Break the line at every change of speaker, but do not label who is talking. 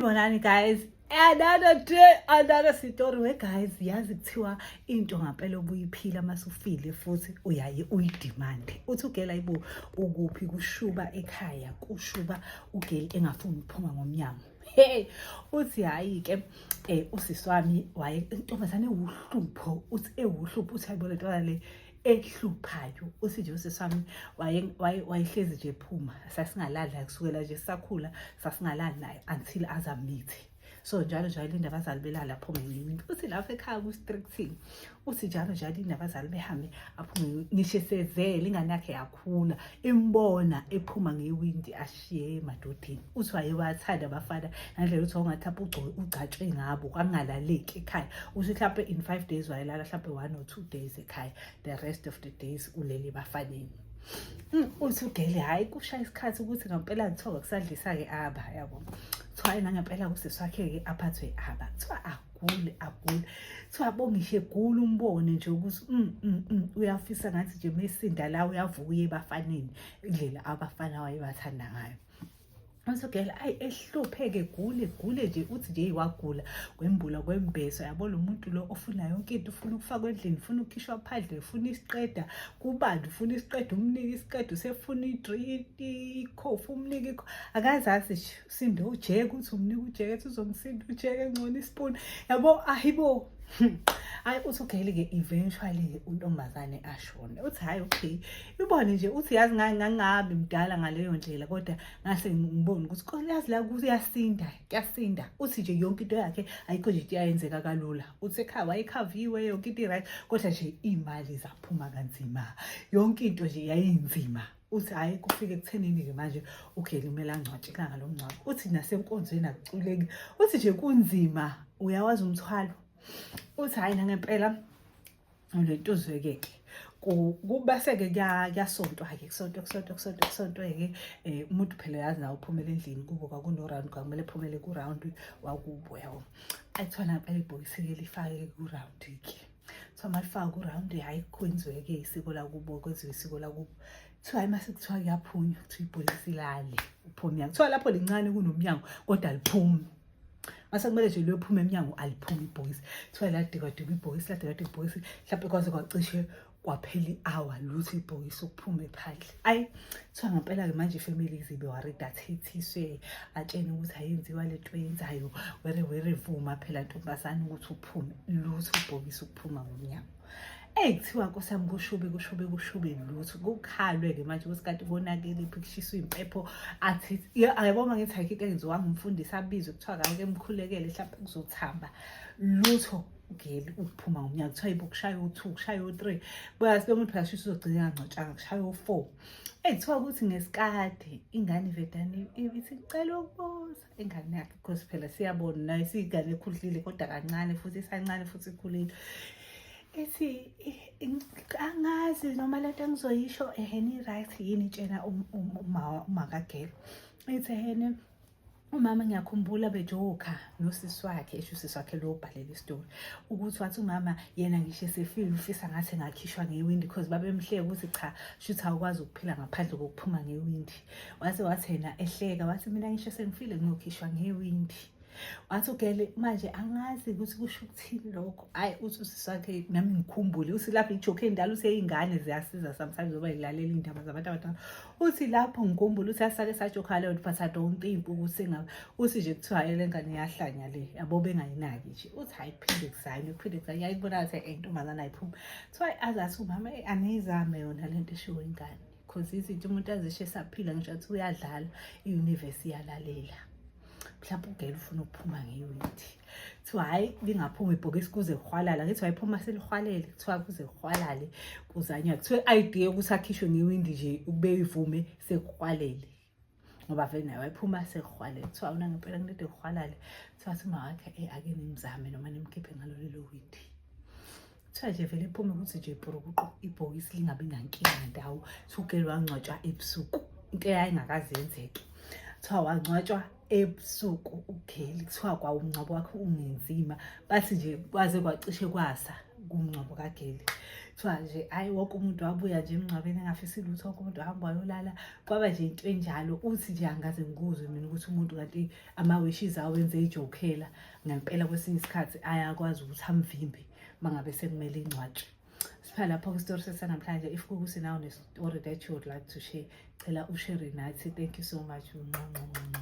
Bonani guys, another day, another story. Guys, yazi kuthiwa into ngampela obuyiphila masufile futhi uyaye uyidimande. Uthi ugela ibo ukuphi kushuba ekhaya, kushuba ugeli engafuni ukuphuma ngomnyango. Hey, uthi hayi ke usisi wami waye intombazane ewuhlupho, uthi ewuhlupho uthi ayibona into le ehluphayo. Uthi nje usisi wami wayehlezi nje ephuma, sasingalali la kusukela nje sakhula sasingalali naye until azamithi. So njalo linda abazali belala aphume ngewindo. Uthi lapha ekhaya ku-stricting, uthi njalo linda abazali behambe aphume ngisho sezele ingane yakhe yakhula imbona ephuma ngewindi ashiye emadodeni. Uthi wayewathanda abafana ngendlela uthi ungathapha ugcatshwe ngabo kangalaleki ekhaya. Uthi mhlawumbe in 5 days wayelala mhlawumbe 1 or 2 days ekhaya, the rest of the days ulele bafaneni. Uthi ugele hayi kushaya isikhathi ukuthi ngampela ngithoka kusadlisa ke aba yabo. Kuthiwa nangempela kusisi wakhe-ke aphathwe aba. Kuthiwa agule. Kuthiwa abongishe egula umbone nje ukuthi uyafisa ngathi nje mesinda la uyavuka uye ebafaneni indlela abafana wayebathanda ngayo. Usogela ehlupheke gule nje uthi nje wagula kwembula kwembeso. Yabo lo muntu lo ofuna yonke into, ufuna ukufaka endlini, ufuna ukukhishwa phandle, ufuna isiqeda kubandi, ufuna isiqeda umnike isiqeda, usefuna ikhofu umnike akazazi nje usinde ujeke uthi umnike ujeke ethi uzomsinda ujeke engcono ispoon. Yabo ayibo hayi uthi ugele-ke eventually untombazane ashone. Uthi hayi okay ibone nje uthi yazi ngangabi mdala ngaleyo ndlela kodwa ngase ngibone ukuthi yazi la kuyasinda. Uthi nje yonke into yakhe ayikho nje iyayenzeka kalula. Uthi ekhaya wayekhaviwe yonke into right kodwa nje imali zaphuma kanzima, yonke into nje yayinzima. Uthi hayi kufike ekuthenini-ke manje ugele kumele angcwatshe ngalo mngcwabo. Uthi nasenkonzweni akuculeki, uthi nje kunzima, uyawazi umthwalo. Uthi hayi nangempela lento zweke kubase-ke kuyasontwa-ke kusontwa-ke umuntu phela yazi nawe uphumele endlini kubo kwakuno-round kwakumele phumele ku-round wakubo yabo. Ayithiwa nampela ibhokisi-ke lifake ku-round-ke. Kuthiwa malifaka ku-round hayi kwenziwe-ke isiko lakubo, kwenziwe isiko lakubo. Kuthiwa hayi mase kuthiwa kuyaphunywa kuthiwa ibhokisi lale uphume emnyango. Kuthiwa lapho lincane kunomnyango kodwa aliphumi. Mase kumele nje liyophuma emnyango aliphumi ibhokisi. Kuthiwa ladikwa ibhokisi mhlawumbe kwaze kwacishe kwaphela i-hour luthi ibhokisi ukuphume phandle. Ayi kuthiwa ngampela-ke manje ifamily zibe worried athethiswe atshene ukuthi ayenziwa lento yenzayo were vuma phela ntombazane ukuthi uphume luthi ibhokisi ukuphuma ngomnyango. Kuthiwa Nkosi yami kushube lutho kukhalwe-ke manje ukuthi kanti konakele kushiswa impepho athi ayabona ngithi ayikho enziwanga umfundisi abizwe kuthiwa kake emkhulekele mhlawumbe kuzothamba lutho ugeli ukuphuma ngomnyango. Kuthiwa yibo kushaya u2 kushaya u3 buyazi lo muntu phela uzogcina angcwatshanga kushaya u4. Kuthiwa ukuthi ngesikade ingane ivedane ithi ngicela ukubuza ingane yakhe because phela siyabona nayo siyingane ekhulile kodwa kancane futhi isancane futhi ikhulile. Ethi angazi noma lento engizoyisho eheni right yini tshena umakagela. Ethi ehene umama ngiyakhumbula bejoka nosisi wakhe usisi wakhe lo bhalela isitori ukuthi wathi umama yena ngisho sefile ufisa ngathi ngakhishwa ngewindi because babemhleka ukuthi cha shuthi awukwazi ukuphila ngaphandle kokuphuma ngewindi. Wathi yena ehleka wathi mina ngisho sengifile ngokhishwa ngewindi. Wathi ugele manje angazi ukuthi kusho ukuthini lokho. Hayi uthi usisi wakhe nami ngikhumbule uthi lapho ijoke endala useyingane ziyasiza sometimes ngoba ilalela indaba zabantu abadala. Uthi lapho ngikhumbula uthi asake sajoka leyo but I don't think ukuthi ngaba uthi nje kuthiwa le ngane yahlanya le yabo bengayinaki nje. Uthi hayi phinde kuzanye yayibona ukuthi intombazana ayiphuma. Kuthiwa azathi umama anizame yona lento eshiwo ingane because izinto umuntu azishe saphila ngisho athi uyadlala i-universe iyalalela. Mhlawumbe ugele ufuna ukuphuma ngewindi. Kuthiwa hayi lingaphuma ibhokisi kuze kuhwalala. Ngithi wayiphuma selihwalele kuthiwa kuze kuhwalale kuzanywa. Kuthiwa idea ukuthi akhishwe ngewindi nje ukube ivume sekuhwalele ngoba vele naye wayiphuma sekuhwalele. Kuthiwa una ngempela kunede kuhwalale. Kuthiwa uma wakhe ake nimzame noma nimkhiphe ngalo lelo windi. Kuthiwa nje vele iphume ukuthi nje ibhokisi lingabi nankinga ndawo. Ugele wangcwatshwa ebusuku into eyayingakaze yenzeke. Kuthiwa wangcwatshwa ebusuku ugeli. Kuthiwa kwa umngcwabo wakhe ungenzima bathi nje kwaze kwacishe kwasa kumngcwabo kageli. Kuthiwa nje hhayi wonke umuntu wabuya nje emngcwabeni engafisi lutho, wonke umuntu wahamba wayolala. Kwaba nje into enjalo. Uthi nje angaze ngikuzwe mina ukuthi umuntu kanti ama-wishes awenze ijokhela. Ngempela kwesinye isikhathi ayakwazi ukuthi amvimbe uma ngabe sekumele ingcwatshwe. Sipha lapho kwistori sesanamhlanje. If kukuthi nawe ne-story that you would like to share, cela ushare nathi. Thank you so much.